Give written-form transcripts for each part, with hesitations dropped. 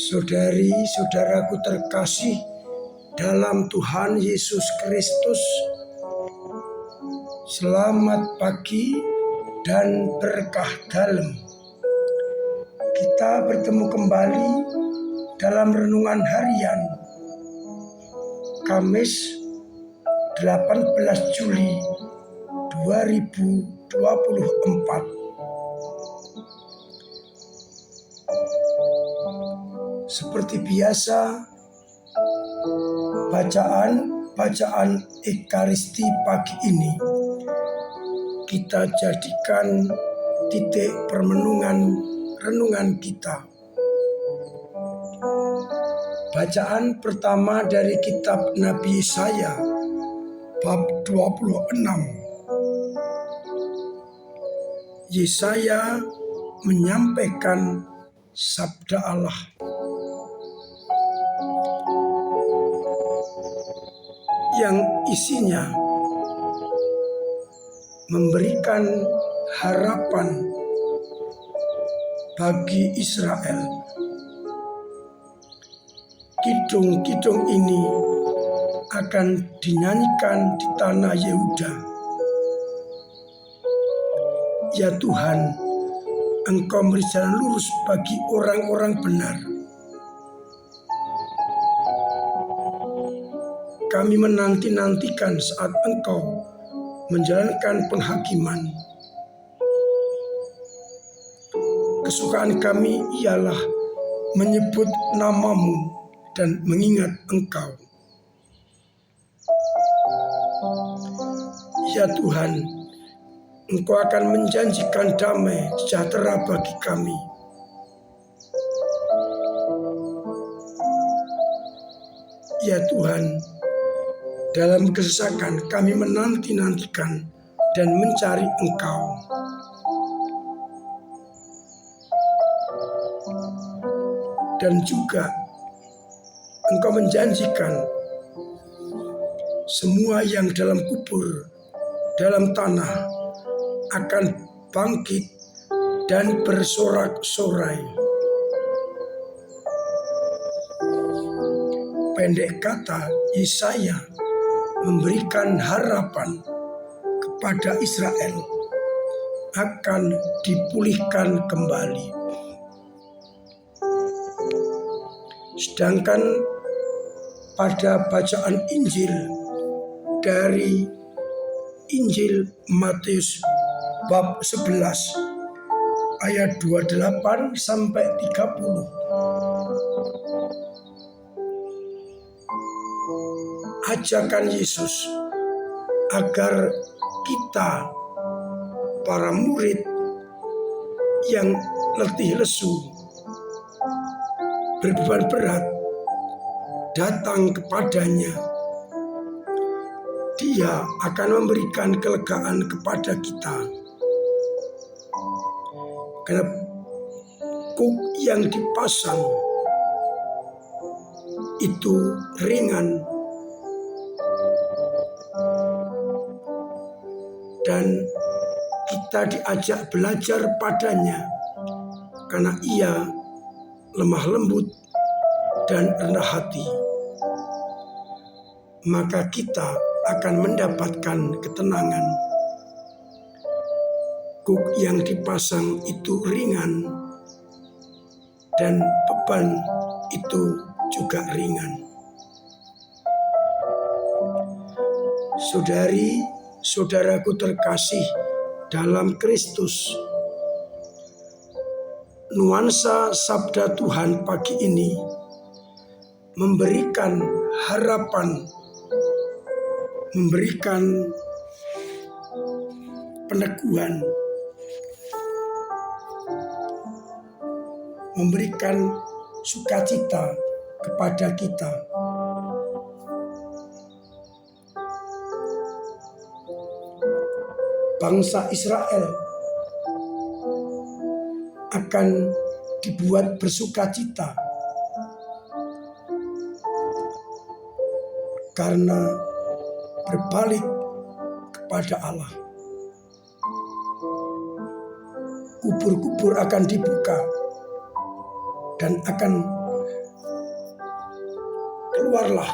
Saudari-saudaraku terkasih dalam Tuhan Yesus Kristus, selamat pagi dan berkah dalam. Kita bertemu kembali dalam renungan harian Kamis 18 Juli 2024. Seperti biasa, bacaan Ekaristi pagi ini kita jadikan titik renungan kita. Bacaan pertama dari kitab Nabi Yesaya bab 26. Yesaya menyampaikan sabda Allah. Yang isinya memberikan harapan bagi Israel. Kidung-kidung ini akan dinyanyikan di tanah Yehuda. Ya Tuhan, Engkau memberi jalan lurus bagi orang-orang benar. Kami menanti-nantikan saat Engkau menjalankan penghakiman. Kesukaan kami ialah menyebut nama-Mu dan mengingat Engkau. Ya Tuhan, Engkau akan menjanjikan damai sejahtera bagi kami. Ya Tuhan, dalam kesesakan kami menanti-nantikan dan mencari Engkau. Dan juga Engkau menjanjikan semua yang dalam kubur, dalam tanah akan bangkit dan bersorak-sorai. Pendek kata, Yesaya memberikan harapan kepada Israel akan dipulihkan kembali. Sedangkan pada bacaan Injil dari Injil Matius bab 11 ayat 28 sampai 30. Ajakan Yesus agar kita, para murid yang letih lesu, berbeban berat, datang kepadanya. Dia akan memberikan kelegaan kepada kita. Karena kuk yang dipasang itu ringan dan kita diajak belajar padanya karena ia lemah lembut dan rendah hati. Maka kita akan mendapatkan ketenangan. Kuk yang dipasang itu ringan dan beban itu juga ringan. Saudari-saudaraku terkasih dalam Kristus, nuansa sabda Tuhan pagi ini memberikan harapan, memberikan peneguhan, memberikan sukacita kepada kita. Bangsa Israel akan dibuat bersukacita karena berbalik kepada Allah. Kubur-kubur akan dibuka dan akan keluarlah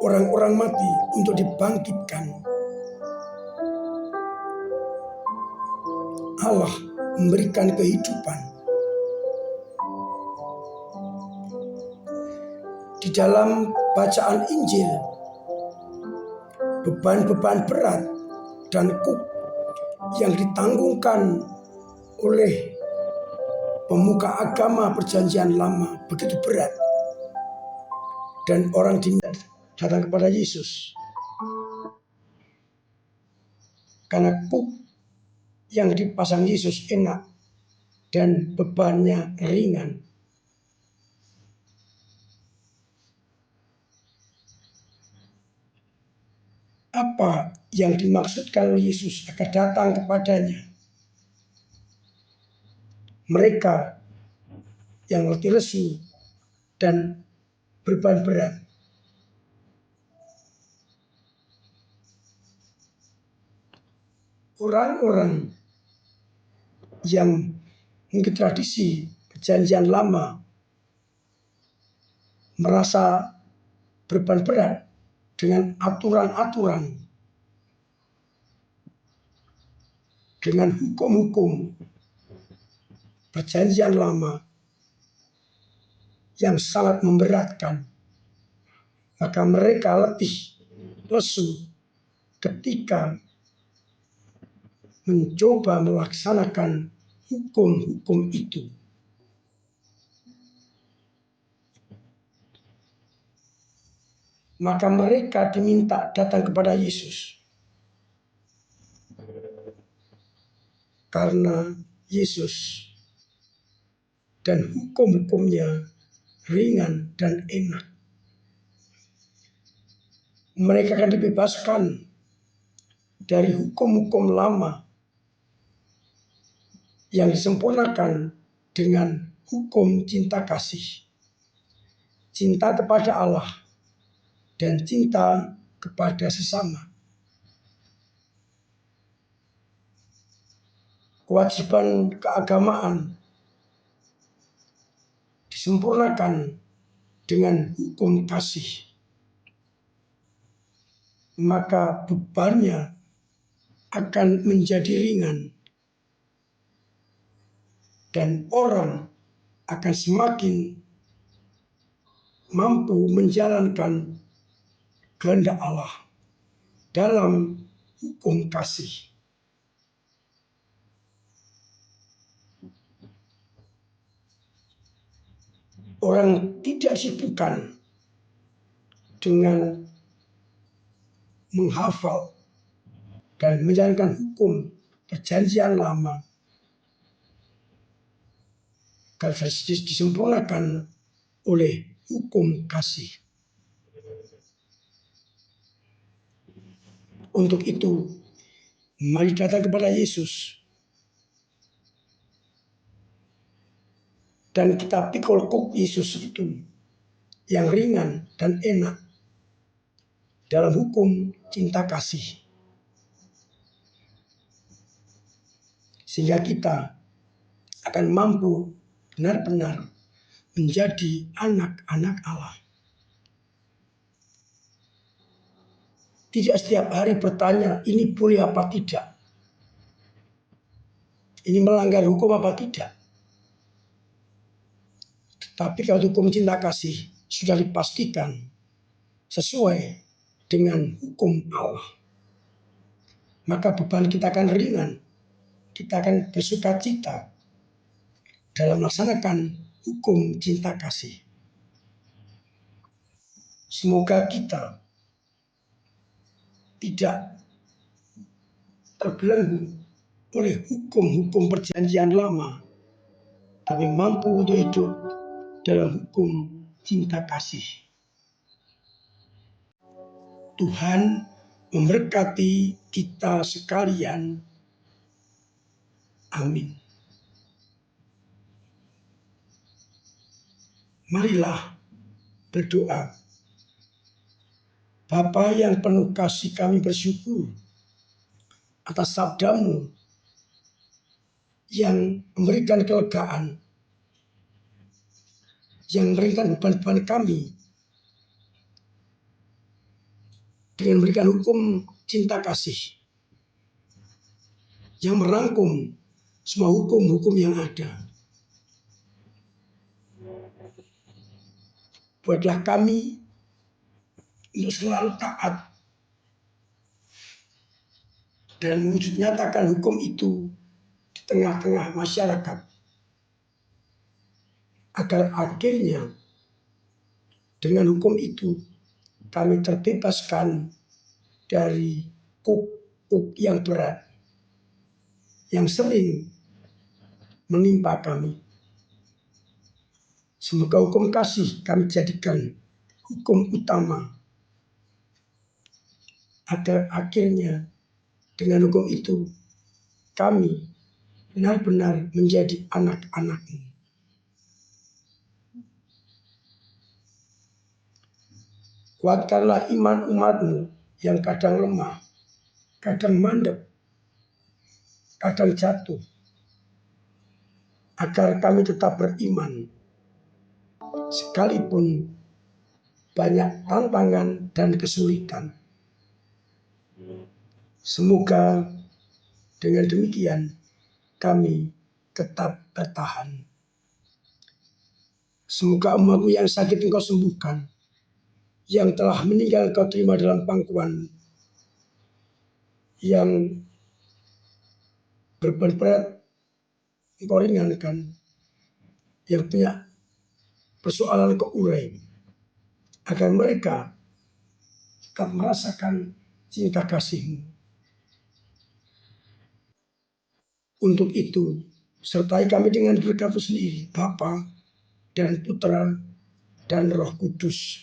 orang-orang mati untuk dibangkitkan. Allah memberikan kehidupan. Di dalam bacaan Injil, beban-beban berat dan kuk yang ditanggungkan oleh pemuka agama perjanjian lama begitu berat. Dan orang datang kepada Yesus karena kuk yang dipasang Yesus enak dan bebannya ringan. Apa yang dimaksudkan oleh Yesus akan datang kepadanya? Mereka yang letih lesu dan beban berat. Orang-orang yang mungkin tradisi perjanjian lama merasa beban berat dengan aturan-aturan, dengan hukum-hukum perjanjian lama yang sangat memberatkan. Maka mereka letih lesu ketika mencoba melaksanakan hukum-hukum itu. Maka mereka diminta datang kepada Yesus. Karena Yesus dan hukum-hukumnya ringan dan enak. Mereka akan dibebaskan dari hukum-hukum lama yang disempurnakan dengan hukum cinta kasih. Cinta kepada Allah dan cinta kepada sesama. Kewajiban keagamaan disempurnakan dengan hukum kasih. Maka bebannya akan menjadi ringan. Dan orang akan semakin mampu menjalankan kehendak Allah dalam hukum kasih. Orang tidak sibukkan dengan menghafal dan menjalankan hukum perjanjian lama. Kalau disempurnakan oleh hukum kasih. Untuk itu, mari datang kepada Yesus. Dan kita pikul kuk Yesus itu yang ringan dan enak dalam hukum cinta kasih. Sehingga kita akan mampu benar-benar menjadi anak-anak Allah. Tidak setiap hari bertanya, ini boleh apa tidak? Ini melanggar hukum apa tidak? Tapi kalau hukum cinta kasih sudah dipastikan sesuai dengan hukum Allah, maka beban kita akan ringan. Kita akan bersuka cita dalam melaksanakan hukum cinta kasih. Semoga kita tidak terbelenggu oleh hukum-hukum perjanjian lama, tapi mampu untuk hidup dalam hukum cinta kasih. Tuhan memberkati kita sekalian. Amin. Marilah berdoa. Bapa yang penuh kasih, kami bersyukur atas sabda-Mu yang memberikan kelegaan yang meringankan beban-beban kami dengan memberikan hukum cinta kasih yang merangkum semua hukum-hukum yang ada. Buatlah kami untuk selalu taat dan mewujud nyatakan hukum itu di tengah-tengah masyarakat, agar akhirnya dengan hukum itu kami terbebaskan dari kuk yang berat yang sering menimpa kami. Semoga hukum kasih kami jadikan hukum utama, agar akhirnya dengan hukum itu kami benar-benar menjadi anak-anak-Mu. Kuatkanlah iman umat-Mu yang kadang lemah, kadang mandek, kadang jatuh, agar kami tetap beriman sekalipun banyak tantangan dan kesulitan. Semoga dengan demikian kami tetap bertahan. Semoga umat-Mu yang sakit Engkau sembuhkan, yang telah meninggal Engkau terima dalam pangkuan, yang beban berat Engkau ringankan, yang punya persoalan Engkau urai, agar mereka tetap merasakan cinta kasih-Mu. Untuk itu, sertai kami dengan berkat-Mu sendiri, Bapa dan Putra dan Roh Kudus.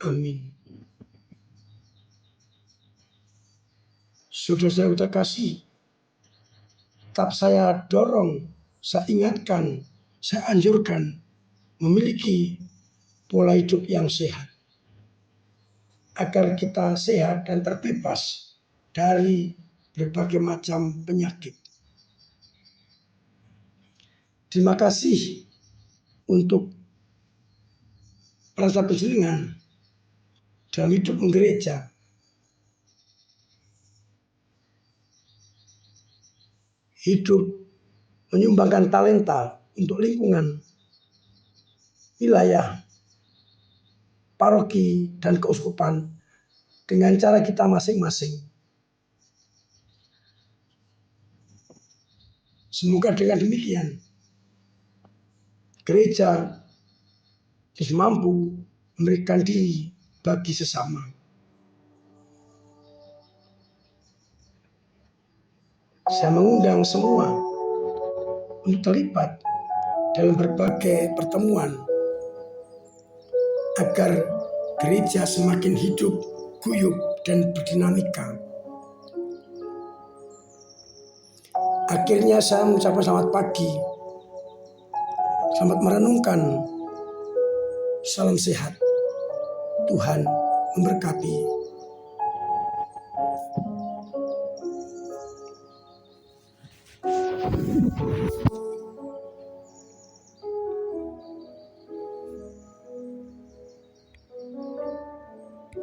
Amin. Saudara-saudara terkasih, tetap saya dorong, saya ingatkan, saya anjurkan memiliki pola hidup yang sehat, agar kita sehat dan terbebas dari berbagai macam penyakit. Terima kasih untuk rasa penjenengan dalam hidup gereja. Hidup menyumbangkan talenta untuk lingkungan, wilayah, paroki, dan keuskupan dengan cara kita masing-masing. Semoga dengan demikian gereja terus mampu memberikan diri bagi sesama. Saya mengundang semua untuk terlibat dalam berbagai pertemuan, agar gereja semakin hidup, guyup, dan berdinamika. Akhirnya saya mengucapkan selamat pagi, selamat merenungkan, salam sehat, Tuhan memberkati.